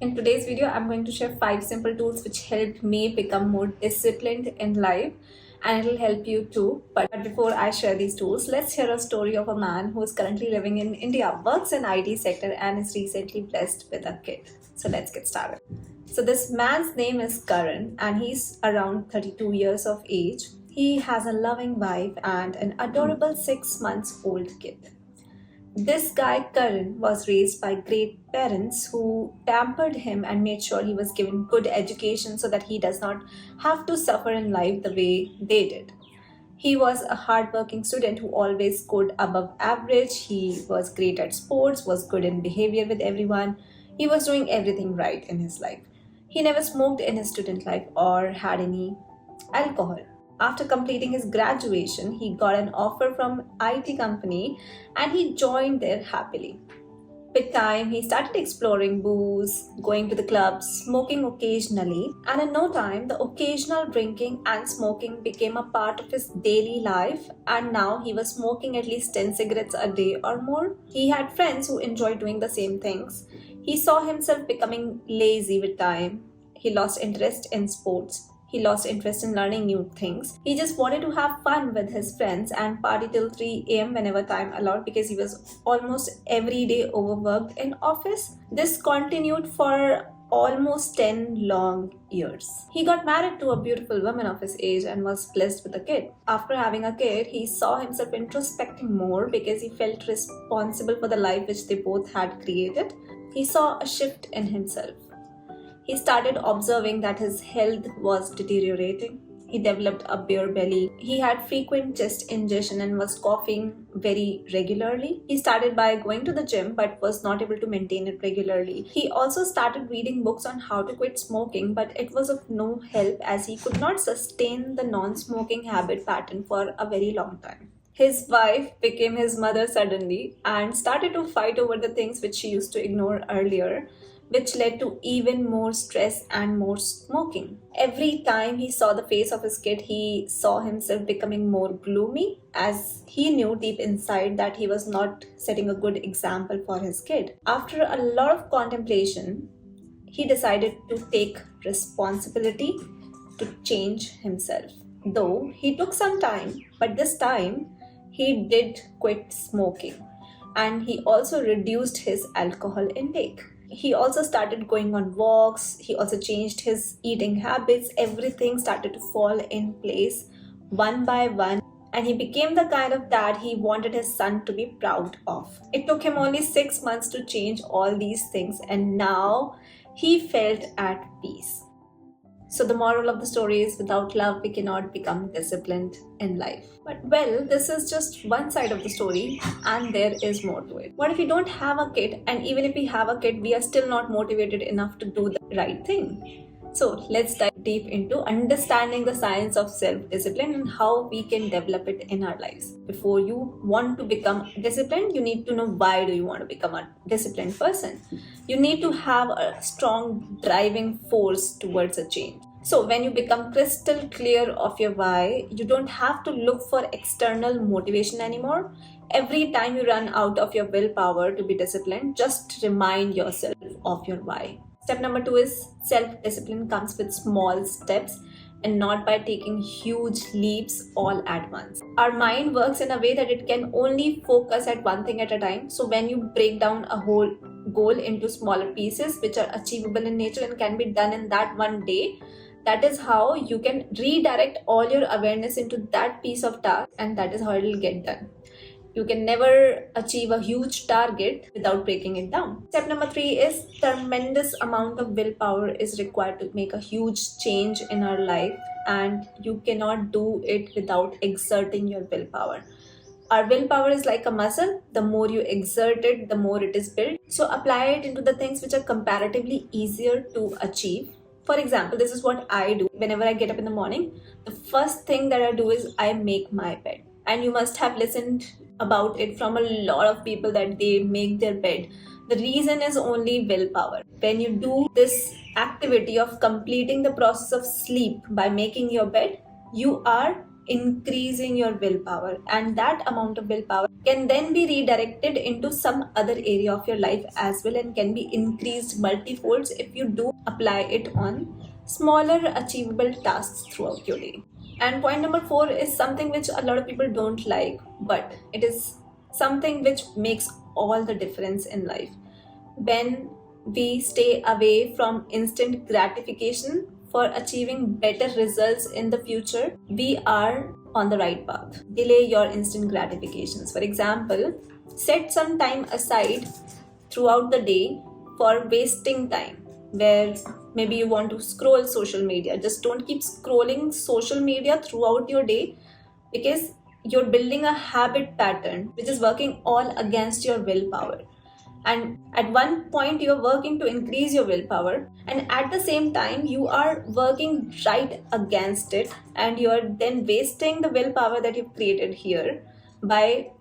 In today's video, I'm going to share 5 simple tools which helped me become more disciplined in life, and it'll help you too. But before I share these tools, let's hear a story of a man who is currently living in India, works in IT sector and is recently blessed with a kid. So let's get started. So this man's name is Karan and he's around 32 years of age. He has a loving wife and an adorable 6 months old kid. This guy, Karan, was raised by great parents who pampered him and made sure he was given good education so that he does not have to suffer in life the way they did. He was a hardworking student who always scored above average. He was great at sports, was good in behavior with everyone. He was doing everything right in his life. He never smoked in his student life or had any alcohol. After completing his graduation, he got an offer from IT company and he joined there happily. With time, he started exploring booze, going to the clubs, smoking occasionally, and in no time, the occasional drinking and smoking became a part of his daily life, and now he was smoking at least 10 cigarettes a day or more. He had friends who enjoyed doing the same things. He saw himself becoming lazy with time. He lost interest in sports. He lost interest in learning new things. He just wanted to have fun with his friends and party till 3 a.m. whenever time allowed because he was almost every day overworked in office. This continued for almost 10 long years. He got married to a beautiful woman of his age and was blessed with a kid. After having a kid, he saw himself introspecting more because he felt responsible for the life which they both had created. He saw a shift in himself. He started observing that his health was deteriorating. He developed a bare belly. He had frequent chest ingestion and was coughing very regularly. He started by going to the gym but was not able to maintain it regularly. He also started reading books on how to quit smoking, but it was of no help as he could not sustain the non-smoking habit pattern for a very long time. His wife became his mother suddenly and started to fight over the things which she used to ignore earlier, which led to even more stress and more smoking. Every time he saw the face of his kid, he saw himself becoming more gloomy as he knew deep inside that he was not setting a good example for his kid. After a lot of contemplation, he decided to take responsibility to change himself. Though he took some time, but this time he did quit smoking and he also reduced his alcohol intake. He also started going on walks. He also changed his eating habits. Everything started to fall in place one by one. And he became the kind of dad he wanted his son to be proud of. It took him only 6 months to change all these things, and now he felt at peace. So the moral of the story is without love, we cannot become disciplined in life. But well, this is just one side of the story and there is more to it. What if we don't have a kid, and even if we have a kid, we are still not motivated enough to do the right thing? So let's dive deep into understanding the science of self-discipline and how we can develop it in our lives. Before you want to become disciplined, you need to know why do you want to become a disciplined person. You need to have a strong driving force towards a change. So when you become crystal clear of your why, you don't have to look for external motivation anymore. Every time you run out of your willpower to be disciplined, just remind yourself of your why. Step number 2 is self-discipline comes with small steps and not by taking huge leaps all at once. Our mind works in a way that it can only focus at one thing at a time. So when you break down a whole goal into smaller pieces which are achievable in nature and can be done in that one day, that is how you can redirect all your awareness into that piece of task, and that is how it will get done. You can never achieve a huge target without breaking it down. Step number 3 is tremendous amount of willpower is required to make a huge change in our life, and you cannot do it without exerting your willpower. Our willpower is like a muscle. The more you exert it, the more it is built. So apply it into the things which are comparatively easier to achieve. For example, this is what I do. Whenever I get up in the morning, the first thing that I do is I make my bed. And you must have listened about it from a lot of people that they make their bed. The reason is only willpower. When you do this activity of completing the process of sleep by making your bed, you are increasing your willpower, and that amount of willpower can then be redirected into some other area of your life as well, and can be increased multifolds if you do apply it on smaller achievable tasks throughout your day. And point number 4 is something which a lot of people don't like, but it is something which makes all the difference in life. When we stay away from instant gratification for achieving better results in the future, we are on the right path. Delay your instant gratifications. For example, set some time aside throughout the day for wasting time, where maybe you want to scroll social media. Just don't keep scrolling social media throughout your day, because you're building a habit pattern which is working all against your willpower. And at one point you are working to increase your willpower, and at the same time you are working right against it, and you are then wasting the willpower that you've created here by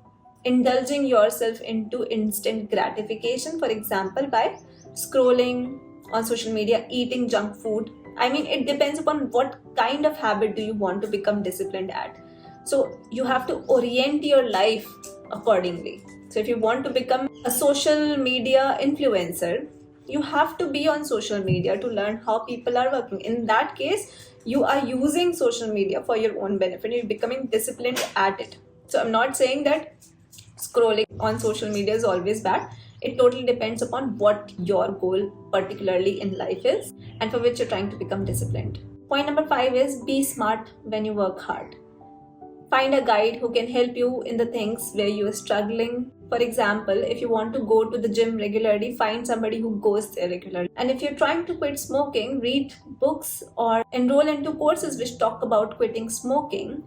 indulging yourself into instant gratification. For example, by scrolling on social media, eating junk food. I mean, it depends upon what kind of habit do you want to become disciplined at. So you have to orient your life accordingly. So if you want to become a social media influencer, you have to be on social media to learn how people are working. In that case, you are using social media for your own benefit. You're becoming disciplined at it. So I'm not saying that scrolling on social media is always bad. It totally depends upon what your goal particularly in life is, and for which you're trying to become disciplined. Point number 5 is be smart when you work hard. Find a guide who can help you in the things where you are struggling. For example, if you want to go to the gym regularly, find somebody who goes there regularly. And if you're trying to quit smoking, read books or enroll into courses which talk about quitting smoking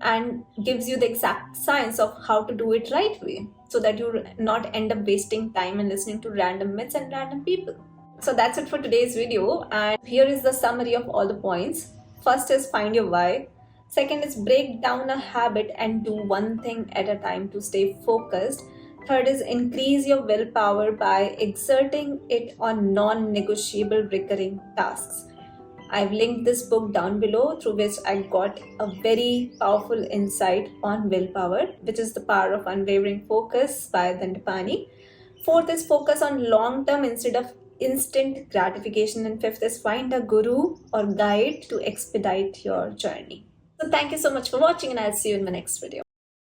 and gives you the exact science of how to do it right way, so that you not end up wasting time and listening to random myths and random people. So that's it for today's video, and here is the summary of all the points. First is find your why. Second is break down a habit and do one thing at a time to stay focused. Third is increase your willpower by exerting it on non-negotiable recurring tasks. I've linked this book down below, through which I got a very powerful insight on willpower, which is The Power of Unwavering Focus by Dandapani. Fourth is focus on long-term instead of instant gratification. And fifth is find a guru or guide to expedite your journey. So thank you so much for watching, and I'll see you in my next video.